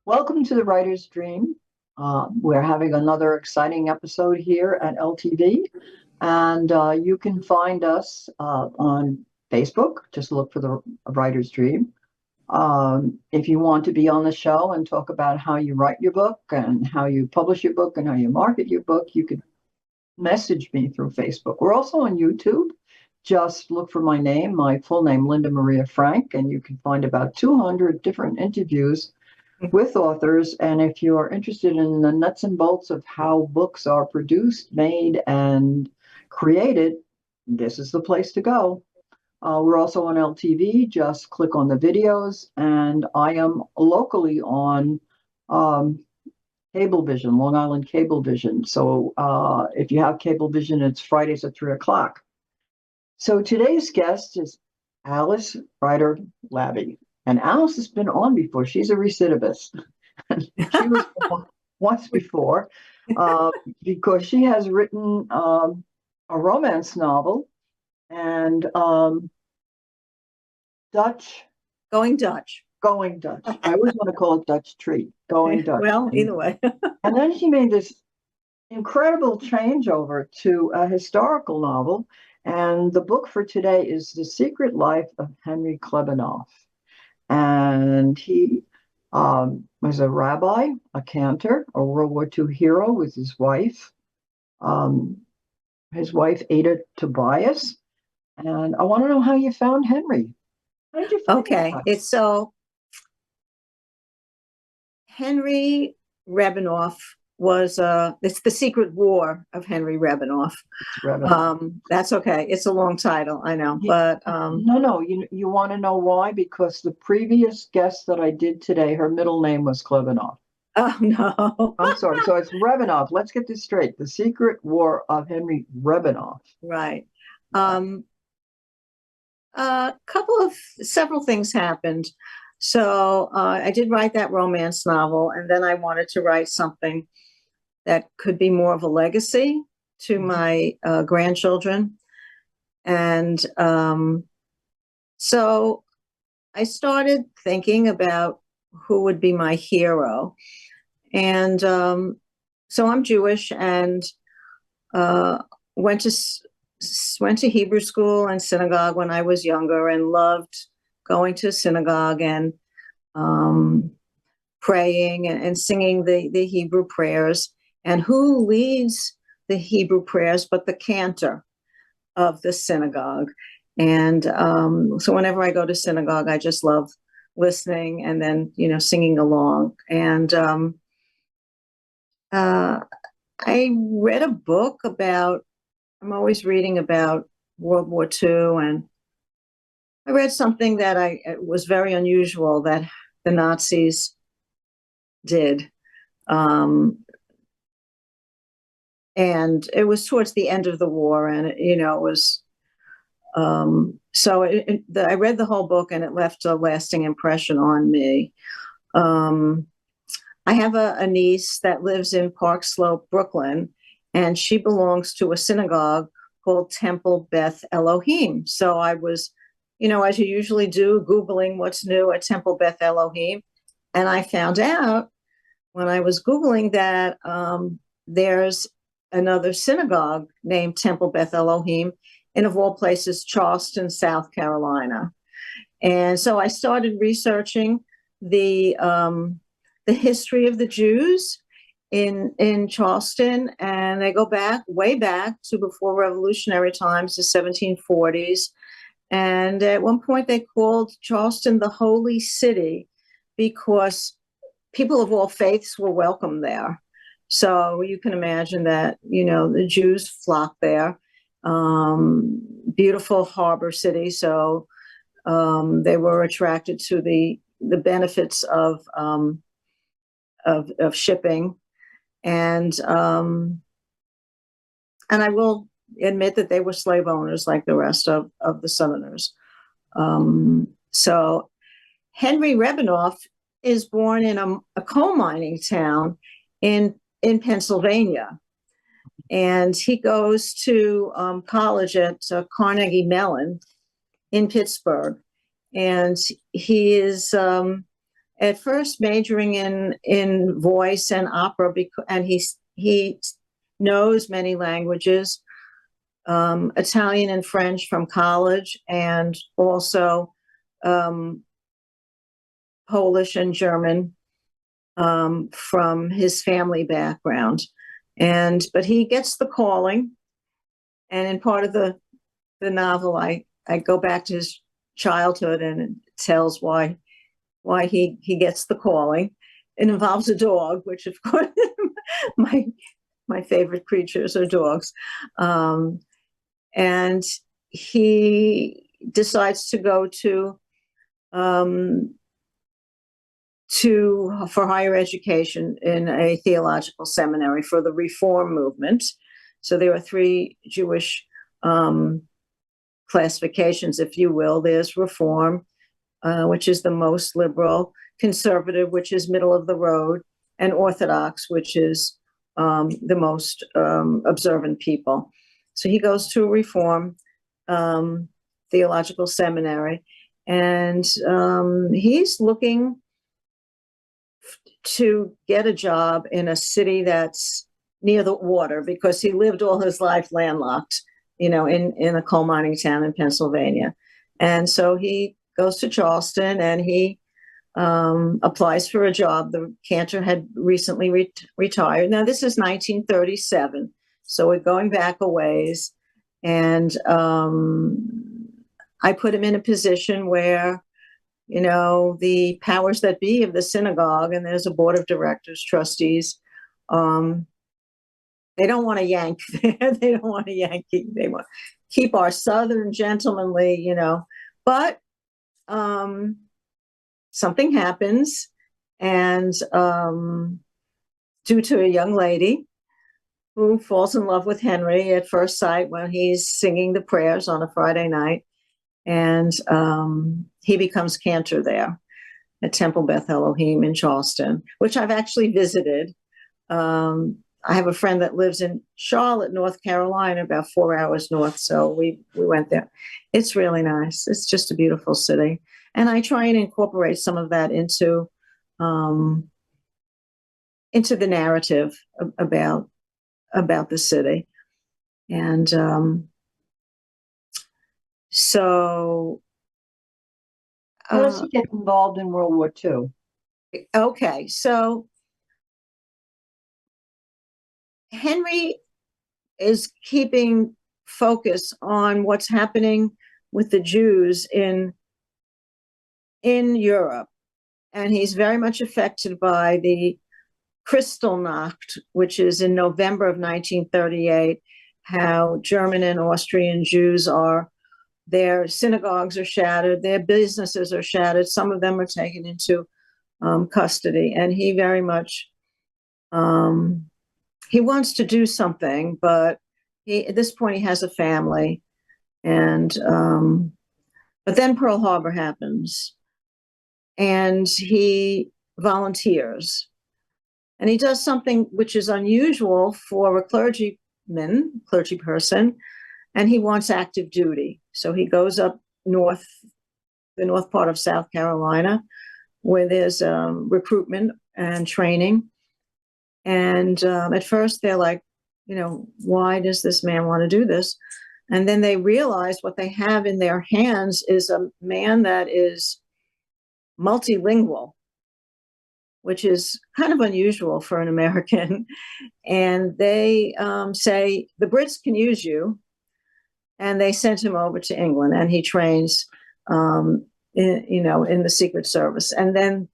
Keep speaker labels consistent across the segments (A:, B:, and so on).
A: Welcome to the Writer's Dream. We're having another exciting episode here at LTV, and you can find us on Facebook. Just look for the Writer's Dream. If you want to be on the show and talk about how you write your book and how you publish your book and how you market your book, you could message me through Facebook. We're also on YouTube. Just look for my name, my full name, Linda Maria Frank, and you can find about 200 different interviews with authors. And if you are interested in the nuts and bolts of how books are produced, made, and created, this is the place to go. We're also on LTV. Just click on the videos. And I am locally on Cablevision, Long Island Cablevision. So if you have Cablevision, it's Fridays at 3 o'clock. So today's guest is Alice Ryder Laby. And Alice has been on before. She's a recidivist. She was once before because she has written a romance novel and Dutch.
B: Going Dutch.
A: Going Dutch. I always want to call it Dutch Treat. Going Dutch.
B: Well, either way.
A: And then she made this incredible changeover to a historical novel. And the book for today is The Secret Life of Henry Rabinov. And he was a rabbi, a cantor, a World War II hero with his wife, Ada Tobias. And I want to know how you found Henry. How did you find
B: Okay, it's so Henry Rabinov was it's The Secret War of Henry Rabinov. That's okay. It's a long title, I know, but
A: no, you want to know why? Because the previous guest that I did today, her middle name was Klebanov.
B: Oh no.
A: I'm sorry. So it's Rabinov. Let's get this straight. The Secret War of Henry Rabinov.
B: Right. Several things happened. So I did write that romance novel, and then I wanted to write something that could be more of a legacy to my grandchildren. And so I started thinking about who would be my hero. And so I'm Jewish and went to Hebrew school and synagogue when I was younger and loved going to synagogue and praying and singing the Hebrew prayers. And who leads the Hebrew prayers but the cantor of the synagogue? And so whenever I go to synagogue, I just love listening and then, singing along. And I read a book I'm always reading about World War II, and I read something that was very unusual that the Nazis did. And it was towards the end of the war, and it was I read the whole book, and it left a lasting impression on me. I have a niece that lives in Park Slope, Brooklyn, and she belongs to a synagogue called Temple Beth Elohim. So I was, as you usually do, Googling what's new at Temple Beth Elohim, and I found out when I was Googling that there's another synagogue named Temple Beth Elohim in, of all places, Charleston, South Carolina. And so I started researching the history of the Jews in Charleston, and they go way back to before Revolutionary times, the 1740s. And at one point they called Charleston the Holy City because people of all faiths were welcome there. So you can imagine that, the Jews flocked there. Beautiful harbor city. So they were attracted to the benefits of shipping. And I will admit that they were slave owners like the rest of the Southerners. So Henry Rabinov is born in a coal mining town in Pennsylvania. And he goes to college at Carnegie Mellon in Pittsburgh. And he is at first majoring in voice and opera, and he knows many languages, Italian and French from college, and also Polish and German from his family background. But he gets the calling, and in part of the novel, I go back to his childhood, and it tells why he gets the calling. It involves a dog, which of course my favorite creatures are dogs. And he decides to go for higher education in a theological seminary for the Reform movement. So there are three Jewish classifications, if you will. There's Reform, which is the most liberal; Conservative, which is middle of the road; and Orthodox, which is the most observant people. So he goes to a Reform theological seminary, and he's looking to get a job in a city that's near the water, because he lived all his life landlocked, in a coal mining town in Pennsylvania. And so he goes to Charleston, and he applies for a job. The cantor had recently retired. Now, this is 1937, so we're going back a ways. And I put him in a position where, the powers that be of the synagogue, and there's a board of directors, trustees, they don't want to yank. They don't want to yank. They want to keep our Southern gentlemanly, but something happens, and due to a young lady who falls in love with Henry at first sight when he's singing the prayers on a Friday night, and he becomes cantor there at Temple Beth Elohim in Charleston, which I've actually visited. I have a friend that lives in Charlotte, North Carolina, about 4 hours north, so we went there. It's really nice. It's just a beautiful city, and I try and incorporate some of that into the narrative about the city. And so
A: how does he get involved in World War II?
B: Okay, so Henry is keeping focus on what's happening with the Jews in Europe, and he's very much affected by the Kristallnacht, which is in November of 1938, how German and Austrian Jews their synagogues are shattered, their businesses are shattered, some of them are taken into custody, and he very much he wants to do something, but at this point he has a family, and but then Pearl Harbor happens, and he volunteers, and he does something which is unusual for a clergy person, and he wants active duty. So he goes up north, the north part of South Carolina, where there's recruitment and training. And at first they're like, why does this man want to do this? And then they realize what they have in their hands is a man that is multilingual, which is kind of unusual for an American. And they say, the Brits can use you. And they sent him over to England, and he trains, in the Secret Service. And then,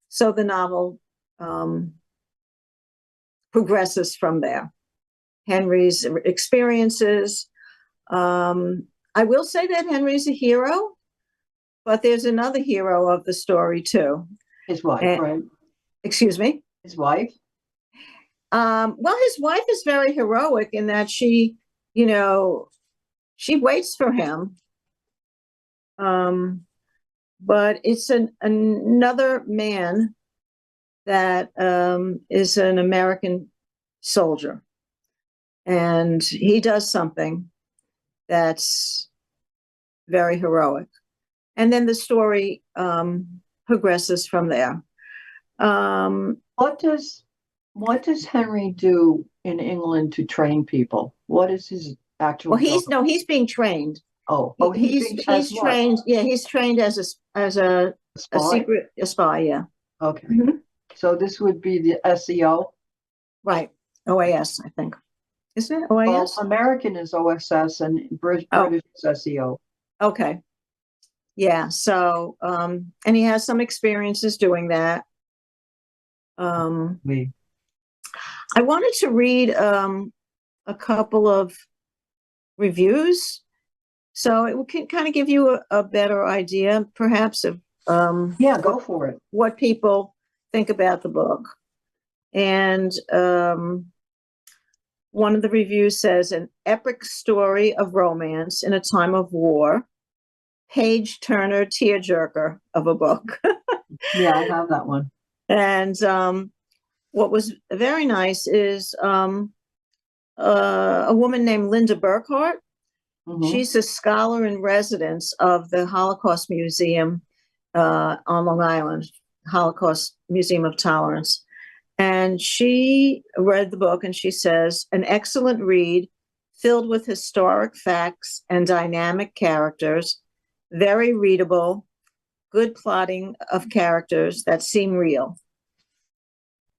B: so the novel progresses from there. Henry's experiences. I will say that Henry's a hero, but there's another hero of the story too.
A: His wife, right?
B: Excuse me?
A: His wife?
B: Well, his wife is very heroic in that she waits for him. But it's another man that is an American soldier. And he does something that's very heroic. And then the story progresses from there.
A: What does Henry do in England to train people? What is his actual
B: Well,
A: job?
B: he's being trained.
A: As
B: He's
A: what?
B: trained. Yeah, he's trained as a
A: Spy?
B: spy. Yeah.
A: Okay.
B: Mhm.
A: So this would be the SEO.
B: Right. OAS, I think. Isn't it
A: Well,
B: OAS?
A: American is OSS and
B: Oh,
A: British is SEO.
B: okay. Yeah. So, and he has some experiences doing that.
A: We.
B: I wanted to read a couple of reviews, so it can kind of give you a better idea, perhaps, of
A: Yeah, go for it.
B: what people think about the book. And one of the reviews says, an epic story of romance in a time of war, page turner tearjerker of a book.
A: Yeah, I have that one.
B: And what was very nice is a woman named Linda Burkhart. She's a scholar in residence of the Holocaust Museum on Long Island, Holocaust Museum of Tolerance. And she read the book and she says, an excellent read filled with historic facts and dynamic characters, very readable, good plotting of characters that seem real.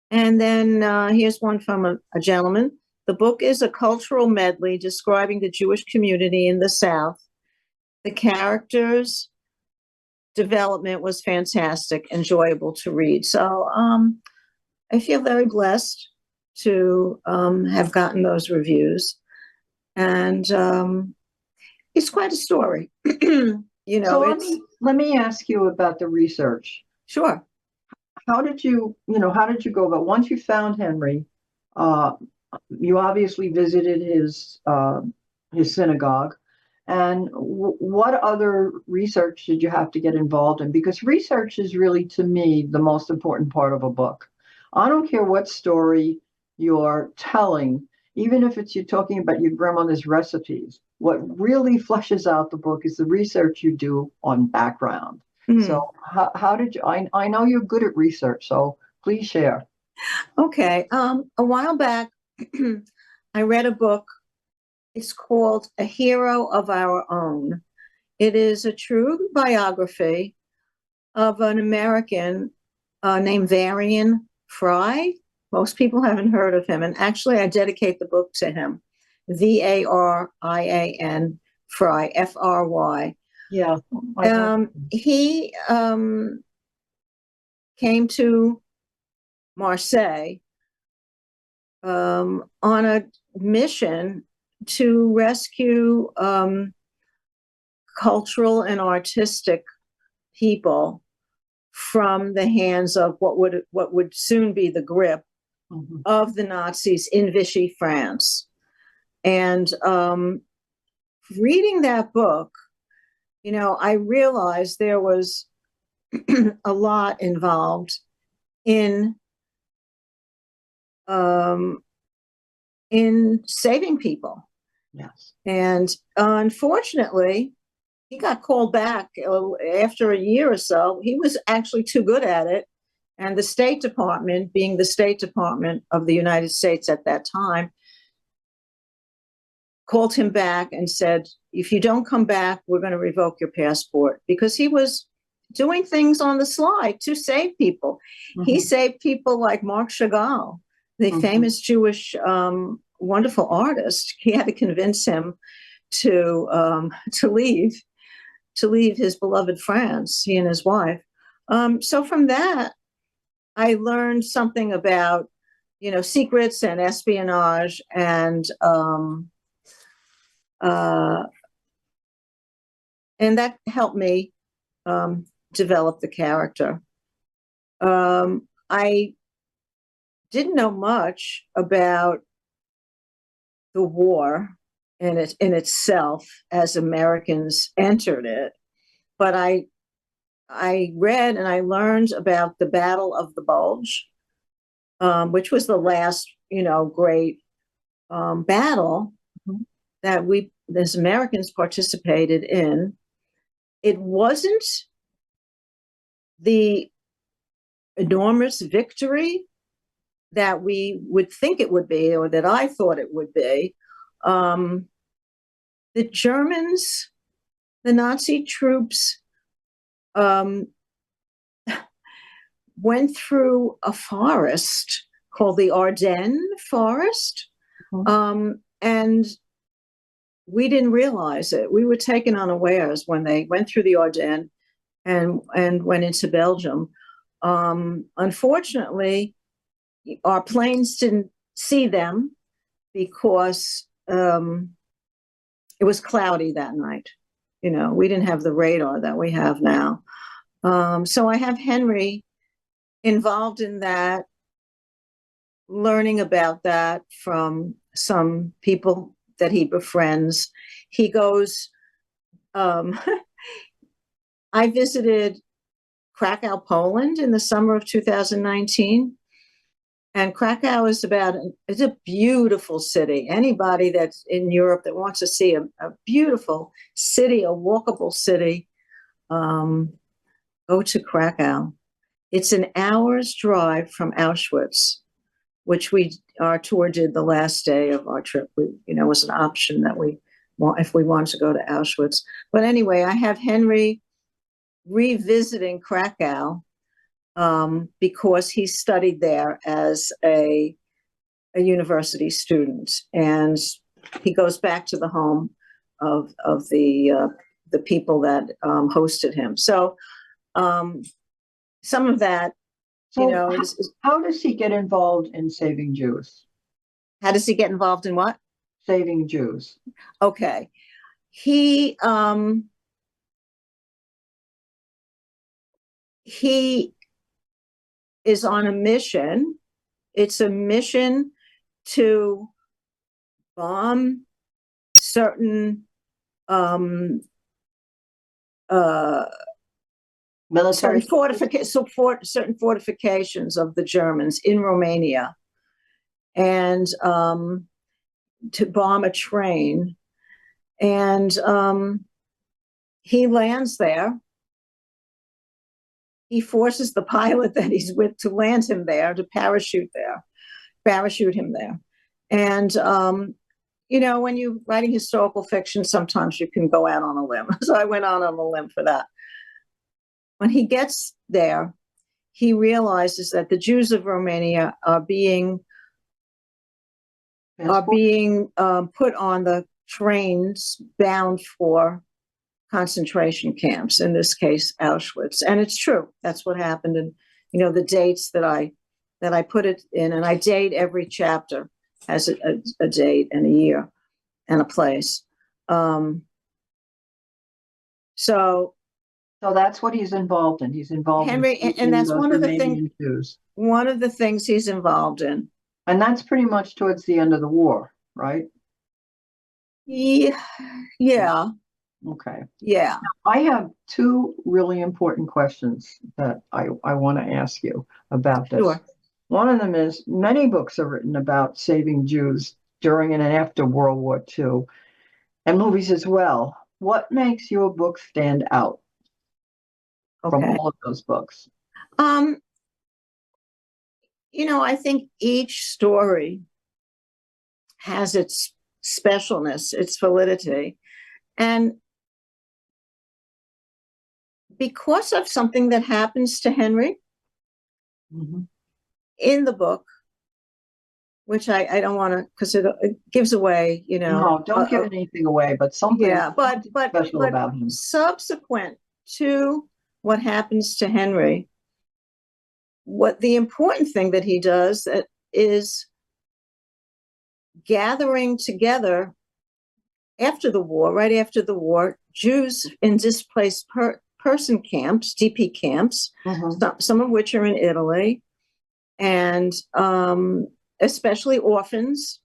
B: And then here's one from a gentleman. The book is a cultural medley describing the Jewish community in the South. The characters' development was fantastic, enjoyable to read. So I feel very blessed to have gotten those reviews. And it's quite a story.
A: So let me ask you about the research.
B: Sure.
A: How did you go about once you found Henry? You obviously visited his synagogue, and what other research did you have to get involved in? Because research is really, to me, the most important part of a book. I don't care what story you're telling, even if it's you talking about your grandmother's recipes. What really fleshes out the book is the research you do on background. So how did you? I know you're good at research, so please share.
B: Okay. A while back, I read a book. It's called A Hero of Our Own. It is a true biography of an American named Varian Fry. Most people haven't heard of him. And actually, I dedicate the book to him. Varian Fry, Fry.
A: Yeah.
B: He came to Marseille on a mission to rescue cultural and artistic people from the hands of what would soon be the grip of the Nazis in Vichy France. And reading that book, I realized there was a lot involved in saving people.
A: Yes.
B: And unfortunately, he got called back after a year or so. He was actually too good at it. And the State Department, being the State Department of the United States at that time, called him back and said, if you don't come back, we're going to revoke your passport, because he was doing things on the sly to save people. He saved people like Marc Chagall, the famous Jewish wonderful artist. He had to convince him to leave his beloved France, he and his wife. So from that, I learned something about, secrets and espionage, and that helped me develop the character. I didn't know much about the war in itself as Americans entered it, but I read and I learned about the Battle of the Bulge, which was the last, great battle that we, as Americans, participated in. It wasn't the enormous victory that we would think it would be, or that I thought it would be. The Germans, the Nazi troops, went through a forest called the Ardennes Forest, and we didn't realize it. We were taken unawares when they went through the Ardennes and went into Belgium. Unfortunately, our planes didn't see them because it was cloudy that night. We didn't have the radar that we have now. So I have Henry involved in that, learning about that from some people that he befriends. He goes, I visited Krakow, Poland in the summer of 2019. And Krakow is it's a beautiful city. Anybody that's in Europe that wants to see a beautiful city, a walkable city, go to Krakow. It's an hour's drive from Auschwitz, which our tour did the last day of our trip. It was an option that if we wanted to go to Auschwitz. But anyway, I have Henry revisiting Krakow because he studied there as a university student, and he goes back to the home of the people that hosted him. So some of that,
A: how does he get involved in saving Jews?
B: How does he get involved in what?
A: Saving Jews.
B: Okay. He is on a mission. It's a mission to bomb certain certain fortifications of the Germans in Romania, and to bomb a train. And he lands there. He forces the pilot that he's with to land him there, to parachute him there. And, when you're writing historical fiction, sometimes you can go out on a limb. So I went out on a limb for that. When he gets there, he realizes that the Jews of Romania are being put on the trains bound for concentration camps, in this case Auschwitz. And it's true, that's what happened. And the dates that I put it in, and I date every chapter has a date and a year and a place. So that's what he's involved in. He's involved Henry, and that's one of the things he's involved in.
A: And that's pretty much towards the end of the war, right?
B: Yeah.
A: Okay.
B: Yeah.
A: I have two really important questions that I want to ask you about this.
B: Sure.
A: One of them is, many books are written about saving Jews during and after World War II, and movies as well. What makes your book stand out from all of those books?
B: I think each story has its specialness, its validity. And because of something that happens to Henry in the book, which I don't want to, because it gives away,
A: No, don't give anything away, but something
B: but
A: special about him.
B: Subsequent to what happens to Henry, what the important thing that he does is gathering together after the war, right after the war, Jews in displaced person camps, DP camps, some of which are in Italy, and especially orphans.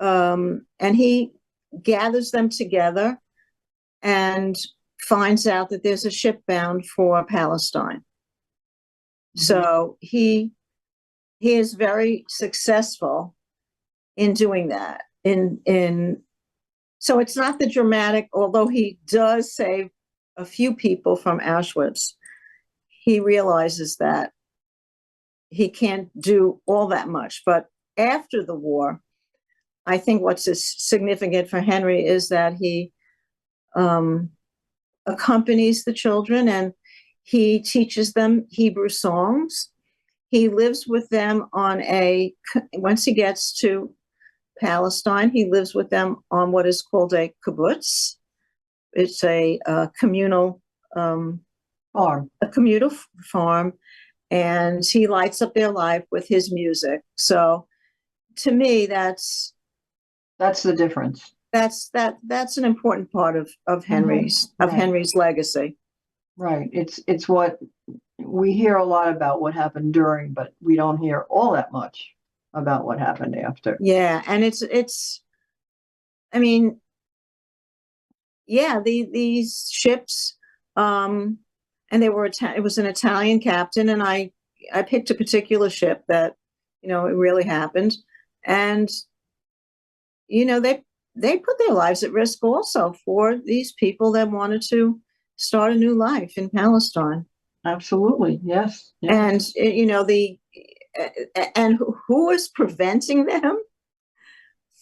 B: And he gathers them together and finds out that there's a ship bound for Palestine. So he is very successful in doing that. So it's not the dramatic, although he does save a few people from Auschwitz, he realizes that he can't do all that much. But after the war, I think what's significant for Henry is that he accompanies the children and he teaches them Hebrew songs. He lives with them once he gets to Palestine, he lives with them on what is called a kibbutz. It's a communal
A: farm.
B: A communal farm, and he lights up their life with his music. So, to me, that's
A: the difference.
B: That's an important part of Henry's
A: Right.
B: Henry's legacy.
A: Right. It's what we hear a lot about what happened during, but we don't hear all that much about what happened after.
B: Yeah, and it's. I mean, yeah, these ships, and they were it was an Italian captain, and I picked a particular ship that, it really happened, and they put their lives at risk also for these people that wanted to start a new life in Palestine.
A: Absolutely, yes.
B: And and who was preventing them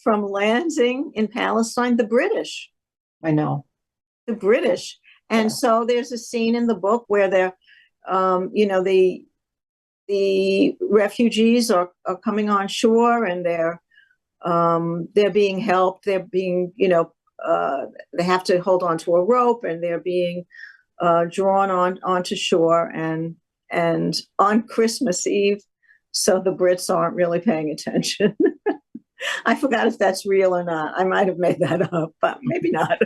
B: from landing in Palestine? The British.
A: I know.
B: The British. And so there's a scene in the book where they're, the refugees are coming on shore and they're being helped. They're being, they have to hold on to a rope and they're being drawn onto shore and on Christmas Eve. So the Brits aren't really paying attention. I forgot if that's real or not. I might have made that up, but maybe not.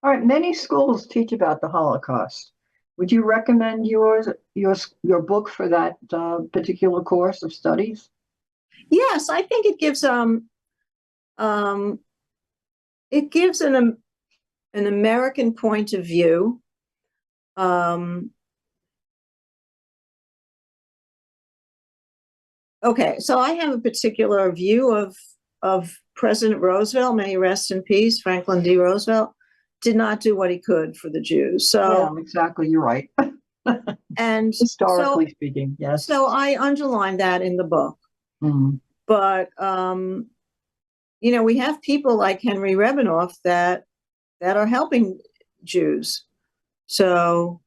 A: All right. Many schools teach about the Holocaust. Would you recommend your book for that particular course of studies?
B: Yes, I think it gives an American point of view. Okay, so I have a particular view of President Roosevelt. May he rest in peace. Franklin D. Roosevelt did not do what he could for the Jews. So
A: yeah, exactly, you're right.
B: And
A: historically speaking, yes.
B: So I underlined that in the book.
A: Mm-hmm.
B: But we have people like Henry Rabinov that are helping Jews. So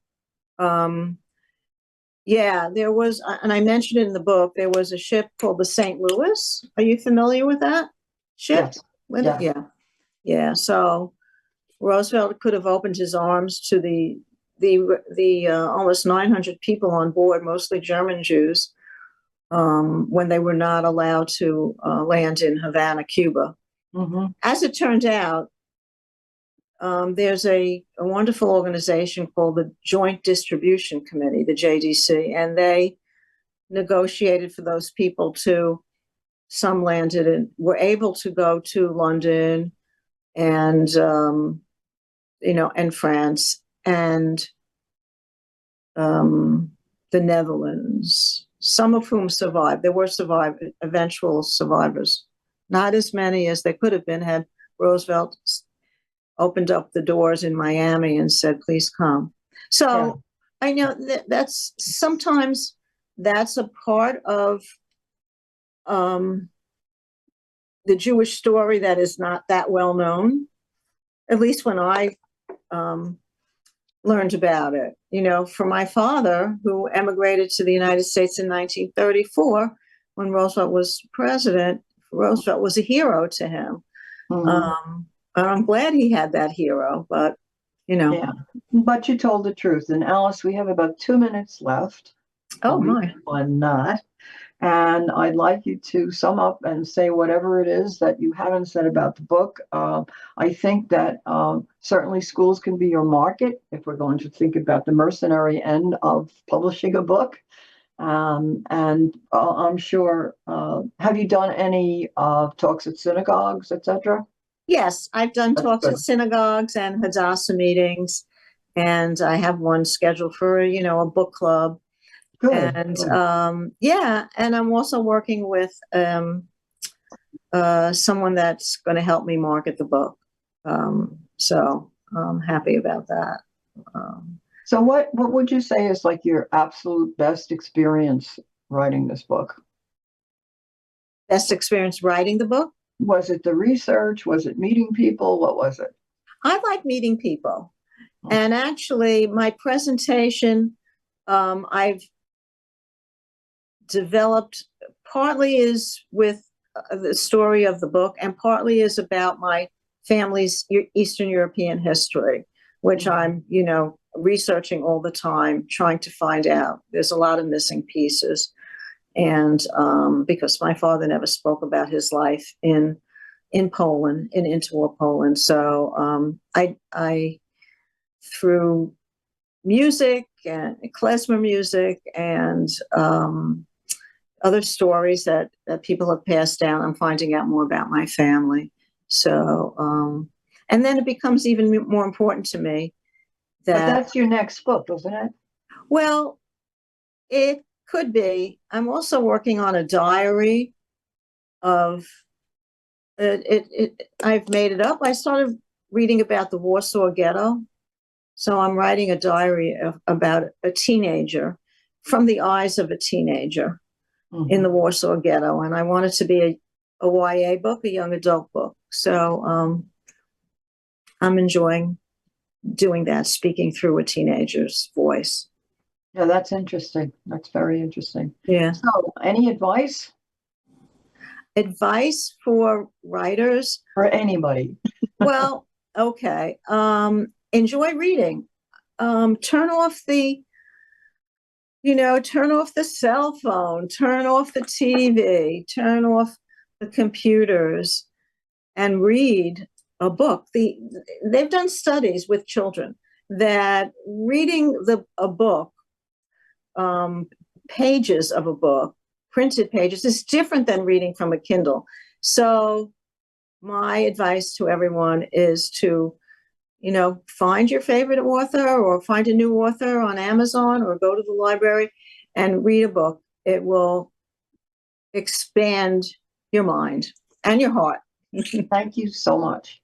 B: there was, and I mentioned it in the book, there was a ship called the St. Louis. Are you familiar with that ship?
A: Yes.
B: Yeah. So Roosevelt could have opened his arms to the almost 900 people on board, mostly German Jews, when they were not allowed to land in Havana, Cuba.
A: Mm-hmm.
B: As it turned out, there's a wonderful organization called the Joint Distribution Committee, the JDC, and they negotiated for those people to, some landed and were able to go to London and, and France and the Netherlands, some of whom survived. There were eventual survivors, not as many as there could have been had Roosevelt opened up the doors in Miami and said, please come. So I know that's sometimes that's a part of the Jewish story that is not that well known, at least when I learned about it. For my father, who emigrated to the United States in 1934, when Roosevelt was president, Roosevelt was a hero to him. Mm-hmm. I'm glad he had that hero, but
A: Yeah, but you told the truth. And Alice, we have about 2 minutes left.
B: Oh my!
A: One not. And I'd like you to sum up and say whatever it is that you haven't said about the book. I think that certainly schools can be your market if we're going to think about the mercenary end of publishing a book. And I'm sure, have you done any talks at synagogues, etc.?
B: Yes, I've done talks at synagogues and Hadassah meetings, and I have one scheduled for a book club.
A: Good.
B: And and I'm also working with someone that's going to help me market the book. So I'm happy about that.
A: So what would you say is like your absolute best experience writing this book?
B: Best experience writing the book?
A: Was it the research? Was it meeting people? What was it?
B: I like meeting people. And actually, my presentation, I've developed partly is with the story of the book, and partly is about my family's Eastern European history, which I'm, researching all the time, trying to find out. There's a lot of missing pieces. And because my father never spoke about his life in Poland, in interwar Poland. So I through music and klezmer music and other stories that people have passed down, I'm finding out more about my family. So, and then it becomes even more important to me
A: But that's your next book, isn't it?
B: well, it could be. I'm also working on a diary of I've made it up. I started reading about the Warsaw Ghetto. So I'm writing a diary about a teenager from the eyes of a teenager in the Warsaw Ghetto. And I want it to be a YA book, a young adult book. So I'm enjoying doing that, speaking through a teenager's voice.
A: Yeah, that's interesting. That's very interesting.
B: Yeah.
A: So, any advice?
B: Advice for writers?
A: For anybody.
B: Well, okay. Enjoy reading. Turn off the cell phone, turn off the TV, turn off the computers, and read a book. They've done studies with children that reading a book, pages of a book, printed pages, is different than reading from a Kindle. So my advice to everyone is to find your favorite author or find a new author on Amazon or go to the library and read a book. It will expand your mind and your heart.
A: Thank you so much.